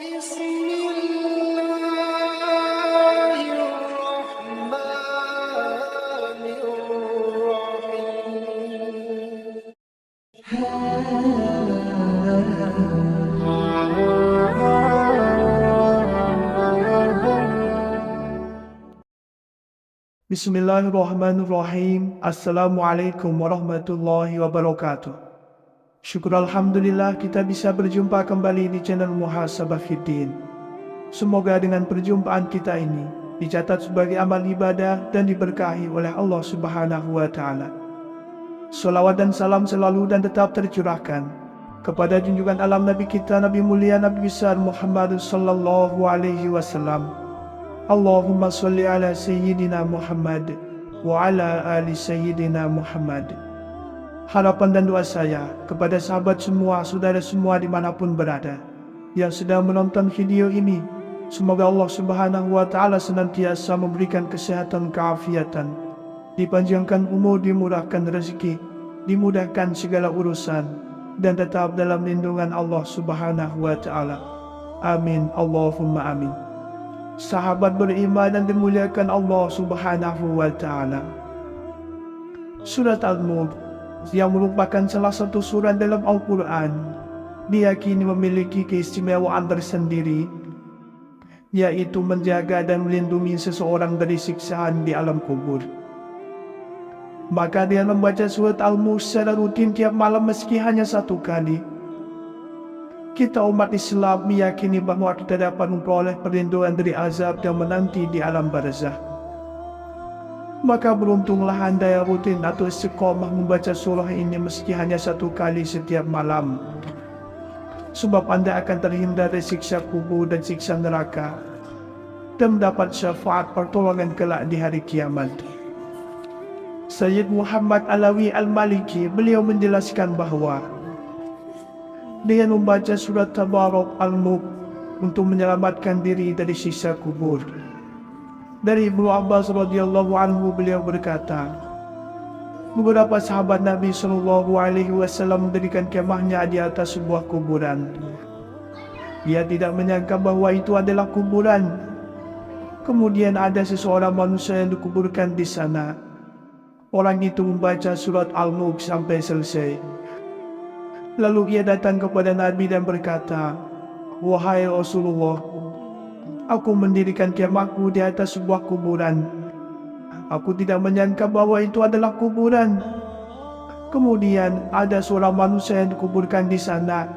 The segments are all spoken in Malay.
بسم الله الرحمن الرحيم. Bismillahirrahmanirrahim. Assalamualaikum warahmatullahi wabarakatuh. Syukur Alhamdulillah kita bisa berjumpa kembali di channel Muhasabah Fiddin. Semoga dengan perjumpaan kita ini dicatat sebagai amal ibadah dan diberkahi oleh Allah Subhanahu wa Ta'ala. Salawat dan salam selalu dan tetap tercurahkan kepada junjungan alam Nabi kita, Nabi mulia, Nabi besar Muhammad sallallahu alaihi wasallam. Allahumma salli ala Sayyidina Muhammad wa ala ali Sayyidina Muhammad. Harapan dan doa saya kepada sahabat semua, saudara semua dimanapun berada yang sedang menonton video ini, semoga Allah Subhanahu wa Ta'ala senantiasa memberikan kesehatan, keafiatan, dipanjangkan umur, dimurahkan rezeki, dimudahkan segala urusan, dan tetap dalam lindungan Allah Subhanahu wa Ta'ala. Amin, Allahumma amin. Sahabat beriman dan dimuliakan Allah Subhanahu wa Ta'ala, Surat Al-Mulk yang merupakan salah satu surat dalam Al-Quran diyakini memiliki keistimewaan tersendiri, yaitu menjaga dan melindungi seseorang dari siksaan di alam kubur. Maka dia membaca surat Al-Mulk secara rutin tiap malam meski hanya satu kali. Kita umat Islam meyakini bahwa kita dapat memperoleh perlindungan dari azab yang menanti di alam barzah. Maka beruntunglah Anda yang rutin atau istiqomah membaca surah ini meski hanya satu kali setiap malam, sebab Anda akan terhindar dari siksa kubur dan siksa neraka dan mendapat syafaat pertolongan kelak di hari kiamat. Sayyid Muhammad Alawi Al-Maliki, beliau menjelaskan bahwa dengan membaca surat Tabarak Al-Mulk untuk menyelamatkan diri dari siksa kubur. Dari Ibnu Abbas radhiyallahu anhu, beliau berkata, beberapa sahabat Nabi sallallahu alaihi wasallam mendirikan kemahnya di atas sebuah kuburan. Dia tidak menyangka bahwa itu adalah kuburan. Kemudian ada seseorang manusia yang dikuburkan di sana. Orang itu membaca surat Al-Mulk sampai selesai. Lalu ia datang kepada Nabi dan berkata, "Wahai Rasulullah, aku mendirikan kemahku di atas sebuah kuburan. Aku tidak menyangka bahwa itu adalah kuburan. Kemudian ada seorang manusia yang dikuburkan di sana.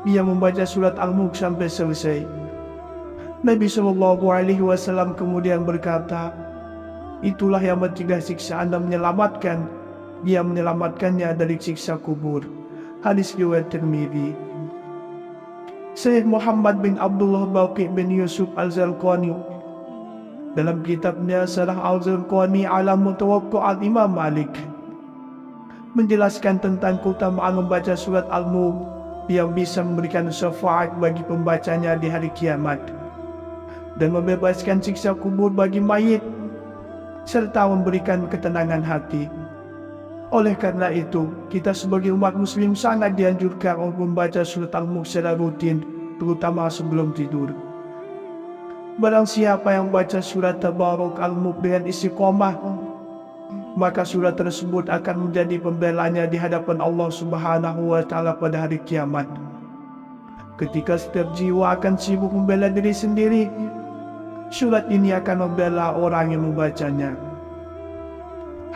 Dia membaca surat Al-Mulk sampai selesai." Nabi SAW kemudian berkata, "Itulah yang mencegah siksa Anda menyelamatkan. Dia menyelamatkannya dari siksa kubur." Hadis riwayat Tirmidzi. Syekh Muhammad bin Abdullah Baqi bin Yusuf Al-Zarqani dalam kitabnya Syarah Al-Zarqani ala Mutawaqqi'at Imam Malik menjelaskan tentang keutamaan membaca surat Al-Mulk yang bisa memberikan syafaat bagi pembacanya di hari kiamat dan membebaskan siksa kubur bagi mayit serta memberikan ketenangan hati. Oleh karena itu, kita sebagai umat muslim sangat dianjurkan untuk membaca surat Al-Mulk secara rutin, terutama sebelum tidur. Barang siapa yang baca surat Tabarak Al-Mulk dengan istiqomah, maka surat tersebut akan menjadi pembelanya di hadapan Allah Subhanahu wa Ta'ala pada hari kiamat. Ketika setiap jiwa akan sibuk membela diri sendiri, surat ini akan membela orang yang membacanya.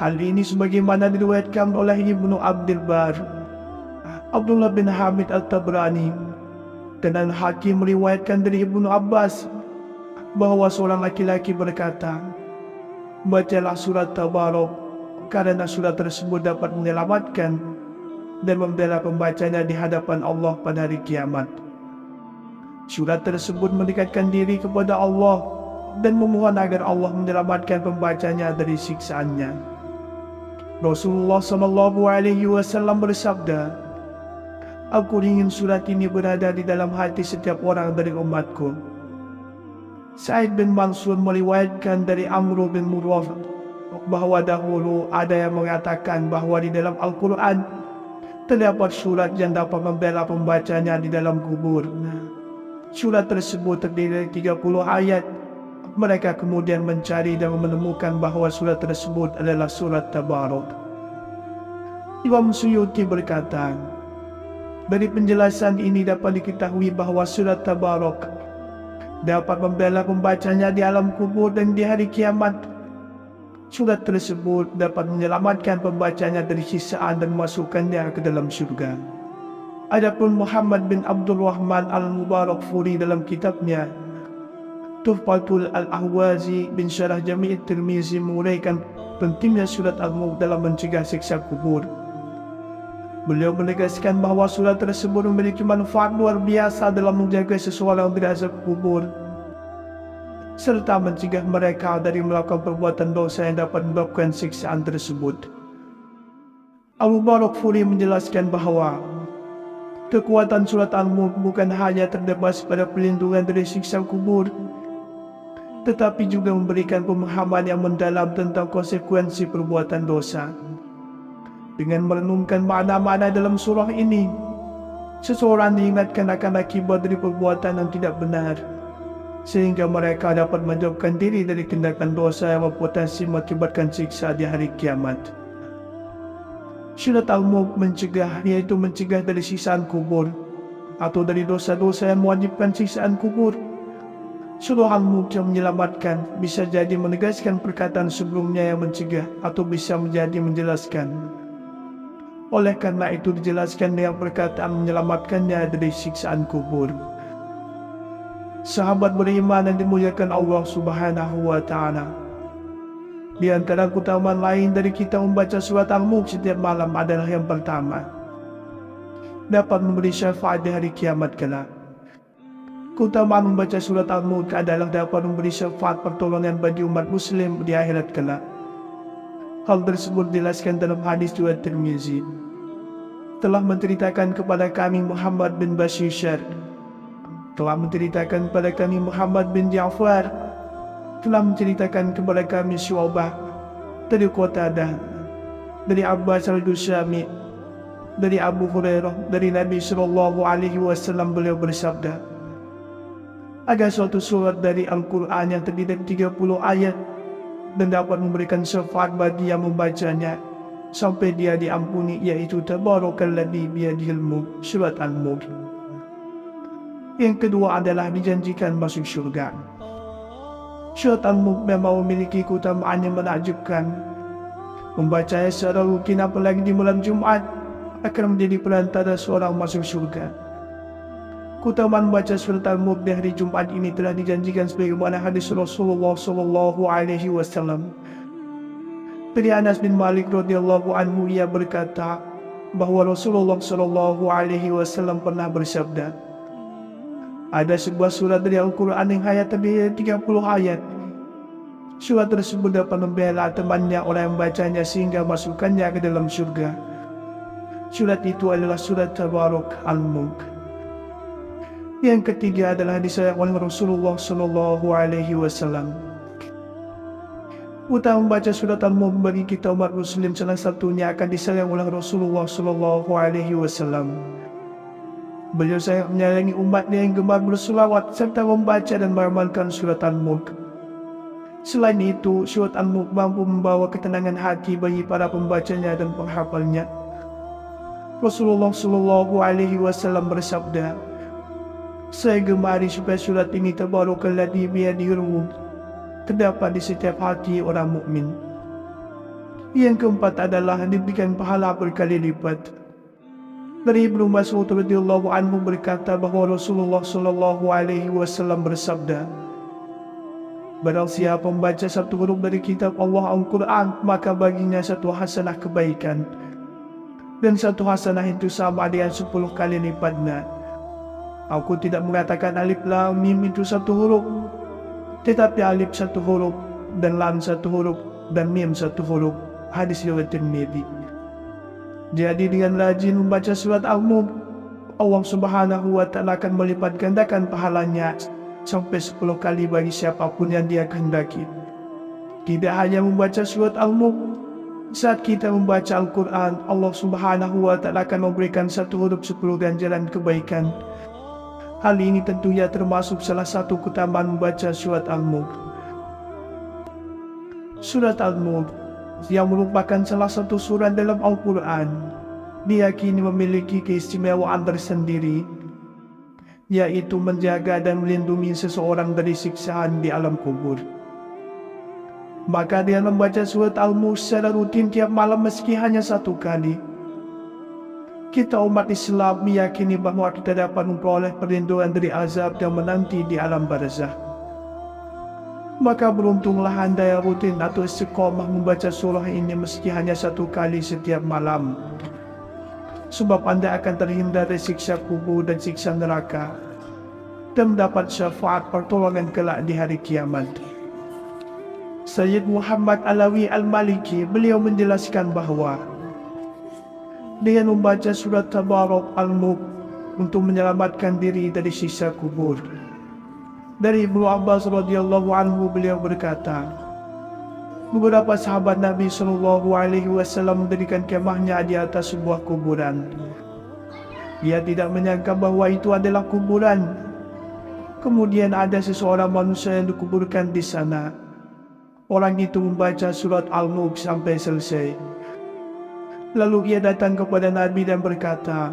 Hal ini sebagaimana diriwayatkan oleh Ibnu Abdul Bar, Abdullah bin Hamid Al-Tabrani, dan Al-Hakim meriwayatkan dari Ibnu Abbas bahwa seorang laki-laki berkata, "Bacalah surat Tabarak karena surat tersebut dapat menyelamatkan dan membela pembacanya di hadapan Allah pada hari kiamat." Surat tersebut mendekatkan diri kepada Allah dan memohon agar Allah menyelamatkan pembacanya dari siksaannya. Rasulullah SAW bersabda, "Aku ingin surat ini berada di dalam hati setiap orang dari umatku." Sa'id bin Mansur meriwayatkan dari Amr bin Murrah bahwa dahulu ada yang mengatakan bahwa di dalam Al-Quran terdapat surat yang dapat membela pembacanya di dalam kubur. Surat tersebut terdiri dari 30 ayat. Mereka kemudian mencari dan menemukan bahawa surat tersebut adalah surat Tabarak. Imam Suyuti berkata, dari penjelasan ini dapat diketahui bahawa surat Tabarak dapat membela pembacanya di alam kubur dan di hari kiamat. Surat tersebut dapat menyelamatkan pembacanya dari siksaan dan masukkannya ke dalam syurga. Adapun Muhammad bin Abdul Rahman Al-Mubarakfuri dalam kitabnya Tuhfatul Al-Ahwazi bin Syarah Jami' Tirmizi menguraikan pentingnya surat Al-Mulk dalam mencegah siksa kubur. Beliau menegaskan bahawa surat tersebut memiliki manfaat luar biasa dalam menjaga seseorang dari azab kubur, serta mencegah mereka dari melakukan perbuatan dosa yang dapat menyebabkan siksaan tersebut. Al-Mubarakfuri menjelaskan bahawa kekuatan surat Al-Mulk bukan hanya terdapat pada perlindungan dari siksa kubur, tetapi juga memberikan pemahaman yang mendalam tentang konsekuensi perbuatan dosa. Dengan merenungkan makna-makna dalam surah ini, seseorang diingatkan akan akibat dari perbuatan yang tidak benar, sehingga mereka dapat menjauhkan diri dari tindakan dosa yang berpotensi mengakibatkan siksa di hari kiamat. Surat Al-Mulk mencegah, yaitu mencegah dari siksaan kubur atau dari dosa-dosa yang mewajibkan siksaan kubur. Surah Al-Mulk yang menyelamatkan bisa jadi menegaskan perkataan sebelumnya yang mencegah atau bisa menjadi menjelaskan. Oleh karena itu dijelaskan dengan perkataan menyelamatkannya dari siksaan kubur. Sahabat beriman yang dimuliakan Allah Subhanahu wa Ta'ala, di antara keutamaan lain dari kita membaca surat Al-Mulk setiap malam adalah yang pertama, dapat memberi syafaat di hari kiamat kelak. Keutamaan membaca surat Al-Mulk adalah dapat memberi syafaat pertolongan bagi umat muslim di akhirat kelak. Hal tersebut dijelaskan dalam hadis riwayat Tirmizi. Telah menceritakan kepada kami Muhammad bin Bashir, telah menceritakan kepada kami Muhammad bin Ja'far, telah menceritakan kepada kami Syu'bah dari Qatadah, dari Abbas al-Dusyami, dari Abu Hurairah, dari Nabi SAW beliau bersabda, ada suatu surat dari Al-Quran yang terdiri dari 30 ayat dan dapat memberikan syafaat bagi yang membacanya sampai dia diampuni, yaitu Tabarakalladzi biyadihil mulk, surat Al-Mulk. Yang kedua adalah dijanjikan masuk syurga. Surat Al-Mulk memang memiliki keutamaan yang menakjubkan. Membacanya secara rutin apalagi di malam Jumat akan menjadi perantara seorang masuk syurga. Keutamaan membaca surat Al-Mulk di hari Jumat ini telah dijanjikan sebagaimana hadis Rasulullah SAW. Dari Anas bin Malik radhiyallahu anhu, ia berkata bahawa Rasulullah SAW pernah bersabda, ada sebuah surat dari Al-Quran yang hanya terdiri dari 30 ayat. Surat tersebut dapat membela temannya orang yang membacanya sehingga masukkannya ke dalam syurga. Surat itu adalah surat Tabarak Al-Mulk. Yang ketiga adalah disayang oleh Rasulullah SAW. Utama membaca surat Al-Mulk bagi kita umat muslim salah satunya akan disayang oleh Rasulullah SAW. Beliau sangat menyayangi umatnya yang gemar berselawat serta membaca dan beramalkan surat Al-Mulk. Selain itu, surat Al-Mulk mampu membawa ketenangan hati bagi para pembacanya dan penghafalnya. Rasulullah SAW bersabda, saya gemari supaya surat ini Tabarakalladzi biyadihil mulk terdapat di setiap hati orang mukmin. Yang keempat adalah diberikan pahala berkali lipat. Dari Ibnu Mas'ud radhiyallahu anhu berkata bahawa Rasulullah SAW bersabda, barang siapa membaca satu huruf dari kitab Allah Al-Quran, maka baginya satu hasanah kebaikan, dan satu hasanah itu sama dengan 10 kali lipatnya. Aku tidak mengatakan alif lam mim itu satu huruf, tetapi alif satu huruf, dan lam satu huruf, dan mim satu huruf. Hadis riwayat Tirmidzi. Jadi dengan rajin membaca surat Al-Mulk, Allah Subhanahu wa Ta'ala akan melipat gandakan pahalanya sampai 10 kali bagi siapapun yang dia kehendaki. Tidak hanya membaca surat Al-Mulk, saat kita membaca Al-Quran, Allah Subhanahu wa Ta'ala akan memberikan satu huruf 10 ganjaran kebaikan. Hal ini tentunya termasuk salah satu keutamaan membaca surat Al-Mulk. Surat Al-Mulk yang merupakan salah satu surat dalam Al-Quran diyakini memiliki keistimewaan tersendiri, yaitu menjaga dan melindungi seseorang dari siksaan di alam kubur. Maka dia membaca surat Al-Mulk secara rutin tiap malam meski hanya satu kali. Kita umat Islam meyakini bahawa kita dapat memperoleh perlindungan dari azab yang menanti di alam barzakh. Maka beruntunglah anda yang rutin atau istiqomah membaca surah ini meski hanya satu kali setiap malam. Sebab anda akan terhindar dari siksa kubur dan siksa neraka dan mendapat syafaat pertolongan kelak di hari kiamat. Sayyid Muhammad Alawi Al-Maliki beliau menjelaskan bahawa dengan membaca surat Tabarak Al-Mulk untuk menyelamatkan diri dari siksa kubur. Dari Ibnu Abbas radhiyallahu anhu beliau berkata, beberapa sahabat Nabi SAW mendirikan kemahnya di atas sebuah kuburan. Ia tidak menyangka bahawa itu adalah kuburan. Kemudian ada seseorang manusia yang dikuburkan di sana. Orang itu membaca surat Al-Mulk sampai selesai. Lalu ia datang kepada Nabi dan berkata,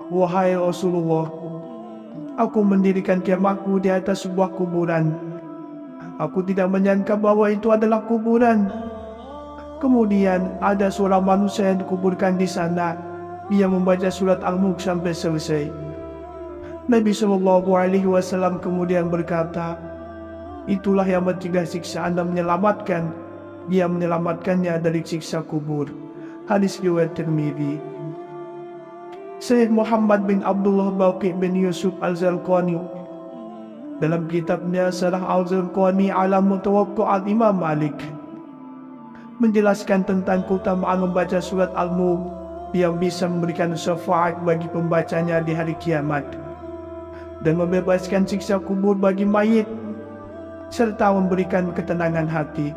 "Wahai Rasulullah, aku mendirikan kemahku di atas sebuah kuburan. Aku tidak menyangka bahwa itu adalah kuburan. Kemudian ada seorang manusia yang dikuburkan di sana. Ia membaca surat Al-Mulk sampai selesai." Nabi SAW kemudian berkata, "Itulah yang mencegah siksa Anda menyelamatkan. Dia menyelamatkannya dari siksa kubur." Hadis riwayat Tirmidzi. Syekh Muhammad bin Abdullah Baqi bin Yusuf Al-Zarqani dalam kitabnya Syarah Al-Zarqani ala Mutawaqqi'at Imam Malik menjelaskan tentang keutamaan membaca surat Al-Mulk yang bisa memberikan syafaat bagi pembacanya di hari kiamat dan membebaskan siksa kubur bagi mayit serta memberikan ketenangan hati.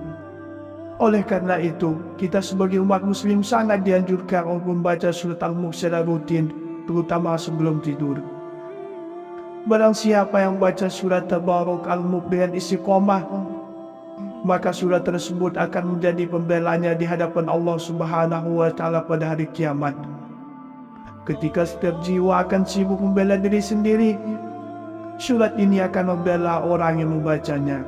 Oleh karena itu, kita sebagai umat muslim sangat dianjurkan untuk membaca surat Al-Mulk secara rutin, terutama sebelum tidur. Barang siapa yang membaca surat Tabarak Al-Mulk dengan istiqomah, maka surat tersebut akan menjadi pembelanya di hadapan Allah Subhanahu wa Ta'ala pada hari kiamat. Ketika setiap jiwa akan sibuk membela diri sendiri, surat ini akan membela orang yang membacanya.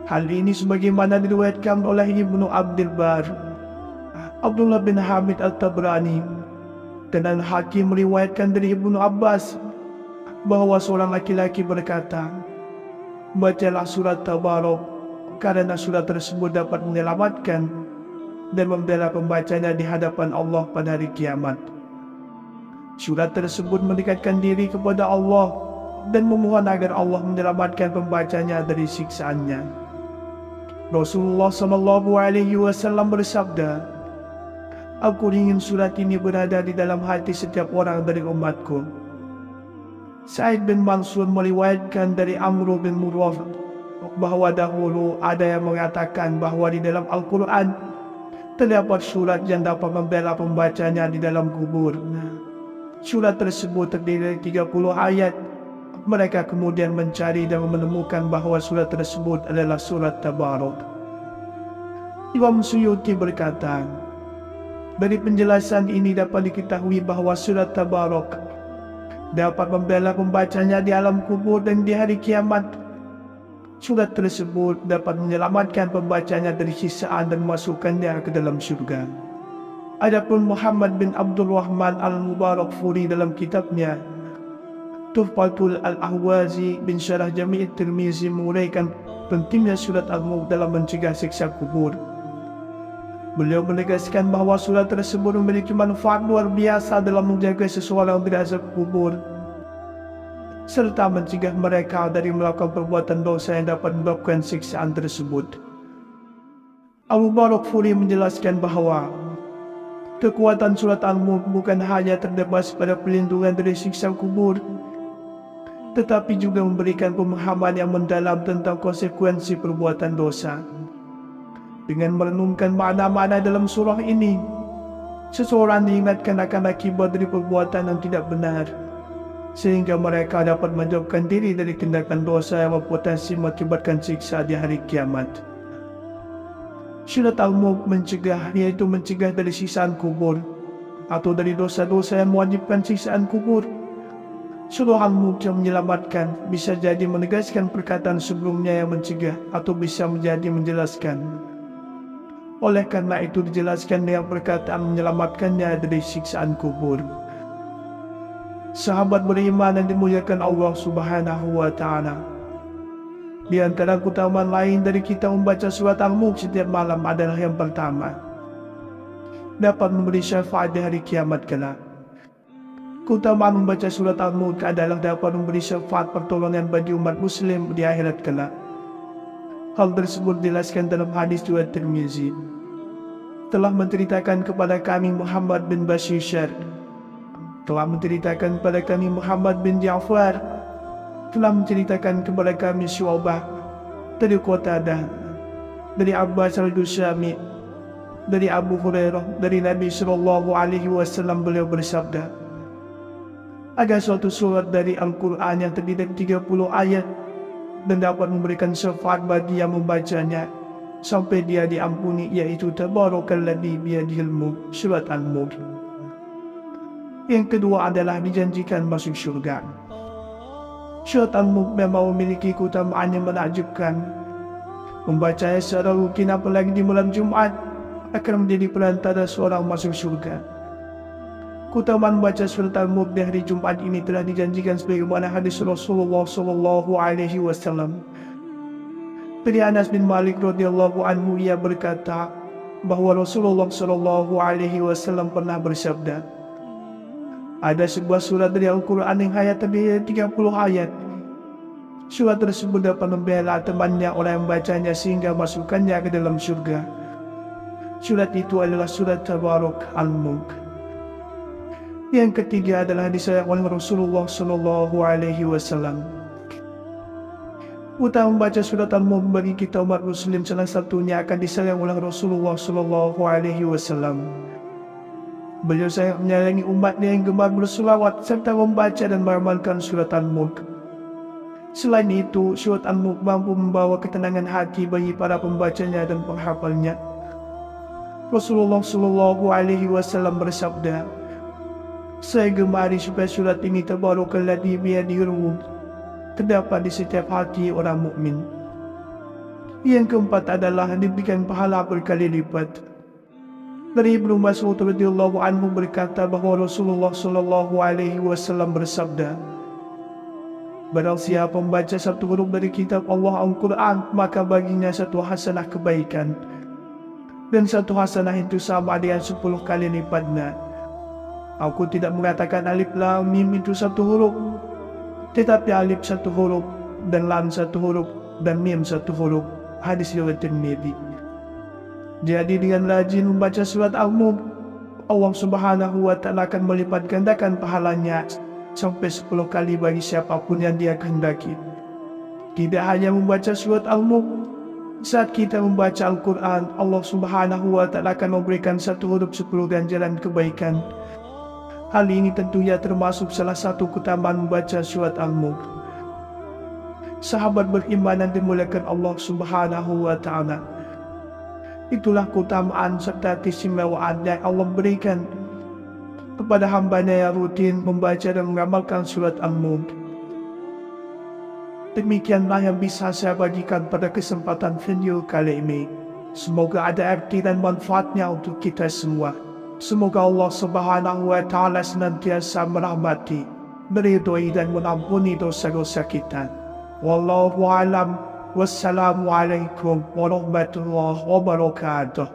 Hal ini sebagaimana diriwayatkan oleh Ibnu Abdul Bar, Abdullah bin Hamid Al-Tabrani, dan Al-Hakim meriwayatkan dari Ibnu Abbas bahawa seorang laki-laki berkata, "Bacalah surat Tabarak karena surat tersebut dapat menyelamatkan dan membela pembacanya di hadapan Allah pada hari kiamat." Surat tersebut mendekatkan diri kepada Allah dan memohon agar Allah menyelamatkan pembacanya dari siksaannya. Rasulullah SAW bersabda, "Aku ingin surat ini berada di dalam hati setiap orang dari umatku." Sa'id bin Mansur meriwayatkan dari Amr bin Murrah bahawa dahulu ada yang mengatakan bahawa di dalam Al-Quran terdapat surat yang dapat membela pembacanya di dalam kubur. Surat tersebut terdiri dari 30 ayat. Mereka kemudian mencari dan menemukan bahawa surat tersebut adalah surat Tabarak. Imam Suyuti berkata, dari penjelasan ini dapat diketahui bahawa surat Tabarak dapat membela pembacanya di alam kubur dan di hari kiamat. Surat tersebut dapat menyelamatkan pembacanya dari siksaan dan memasukkannya ke dalam syurga. Adapun Muhammad bin Abdul Rahman Al-Mubarakfuri dalam kitabnya Tuhfatul Al-Ahwazi bin Syarah Jami' Tirmizi menguraikan pentingnya surat Al-Mulk dalam mencegah siksa kubur. Beliau menegaskan bahawa surat tersebut memiliki manfaat luar biasa dalam menjaga seseorang dari azab kubur serta mencegah mereka dari melakukan perbuatan dosa yang dapat menyebabkan siksaan tersebut. Al-Mubarakfuri menjelaskan bahawa kekuatan surat Al-Mulk bukan hanya terdapat pada perlindungan dari siksa kubur, tetapi juga memberikan pemahaman yang mendalam tentang konsekuensi perbuatan dosa. Dengan merenungkan makna-makna dalam surah ini, seseorang diingatkan akan akibat dari perbuatan yang tidak benar. sehingga mereka dapat menjauhkan diri dari tindakan dosa yang berpotensi mengakibatkan siksa di hari kiamat. Syarat al-mulk mencegah, yaitu mencegah dari siksaan kubur atau dari dosa-dosa yang mewajibkan siksaan kubur. Surah al-mulk yang menyelamatkan bisa jadi menegaskan perkataan sebelumnya yang mencegah atau bisa menjadi menjelaskan. Oleh karena itu dijelaskan dengan perkataan menyelamatkannya dari siksaan kubur. Sahabat beriman yang dimuliakan Allah Subhanahu wa Ta'ala, di antara keutamaan lain dari kita membaca surat Al-Mulk setiap malam adalah yang pertama, dapat memberi syafaat di hari kiamat kelak. Keutamaan membaca surat Al-Mulk adalah dapat memberi syafaat pertolongan bagi umat muslim di akhirat kelak. Hal tersebut dijelaskan dalam hadis riwayat Tirmizi. Telah menceritakan kepada kami Muhammad bin Bashir, telah menceritakan kepada kami Muhammad bin Ja'far, telah menceritakan kepada kami Syu'bah dari Qatadah, dari Abbas al-Dusyami, dari Abu Hurairah, dari Nabi SAW. Beliau bersabda, ada suatu surat dari Al-Quran yang terdiri dari 30 ayat dan dapat memberikan syafaat bagi yang membacanya sampai dia diampuni, yaitu Tabarakalladzi biyadihil mulk, surat Al-Mulk. Yang kedua adalah dijanjikan masuk syurga. Surat Al-Mulk memang memiliki keutamaan yang menakjubkan. Membacanya secara rutin apalagi di malam Jumat akan menjadi perantara seorang masuk syurga. Keutamaan membaca surat Al-Mulk di hari Jumat ini telah dijanjikan sebagaimana hadis Rasulullah SAW. Dari Anas bin Malik radhiyallahu anhu, ia berkata bahwa Rasulullah SAW pernah bersabda, ada sebuah surat dari Al-Quran yang hanya terdiri dari 30 ayat. Surat tersebut dapat membela temannya orang yang membacanya sehingga masukkannya ke dalam surga. Surat itu adalah surat Tabarak Al-Mulk. Yang ketiga adalah disayang oleh Rasulullah SAW. Utama membaca surat Al-Mulk bagi kita umat muslim salah satunya akan disayang oleh Rasulullah SAW. Beliau sangat menyayangi umatnya yang gemar berselawat serta membaca dan beramalkan surat Al-Mulk. Selain itu, surat Al-Mulk mampu membawa ketenangan hati bagi para pembacanya dan penghafalnya. Rasulullah SAW bersabda, saya gemari supaya surat ini Tabarakalladzi biyadihil mulk terdapat di setiap hati orang mukmin. Yang keempat adalah diberikan pahala berkali lipat. Dari Ibnu Mas'ud radhiyallahu anhu berkata bahwa Rasulullah SAW bersabda, barang siapa membaca satu huruf dari kitab Allah Al-Quran, maka baginya satu hasanah kebaikan, dan satu hasanah itu sama dengan 10 kali lipatnya. Aku tidak mengatakan alif lam mim itu satu huruf, tetapi alif satu huruf, dan lam satu huruf, dan mim satu huruf. Hadis riwayat Tirmidzi. Jadi dengan rajin membaca surat Al-Mulk, Allah Subhanahu wa Ta'ala akan melipat gandakan pahalanya sampai 10 kali bagi siapapun yang dia kehendaki. Tidak hanya membaca surat Al-Mulk, saat kita membaca Al-Quran, Allah Subhanahu wa Ta'ala akan memberikan satu huruf 10 ganjaran kebaikan. Hal ini tentunya termasuk salah satu keutamaan membaca surat Al-Mulk. Sahabat beriman yang dimuliakan Allah Subhanahu wa Ta'ala, itulah keutamaan serta keistimewaan yang Allah berikan kepada hambanya yang rutin membaca dan mengamalkan surat Al-Mulk. Demikianlah yang bisa saya bagikan pada kesempatan video kali ini. Semoga ada arti dan manfaatnya untuk kita semua. Semoga Allah Subhanahu wa Ta'ala senantiasa merahmati, meridhoi dan mengampuni dosa-dosa kita. Wallahu a'lam. Wassalamualaikum warahmatullahi wabarakatuh.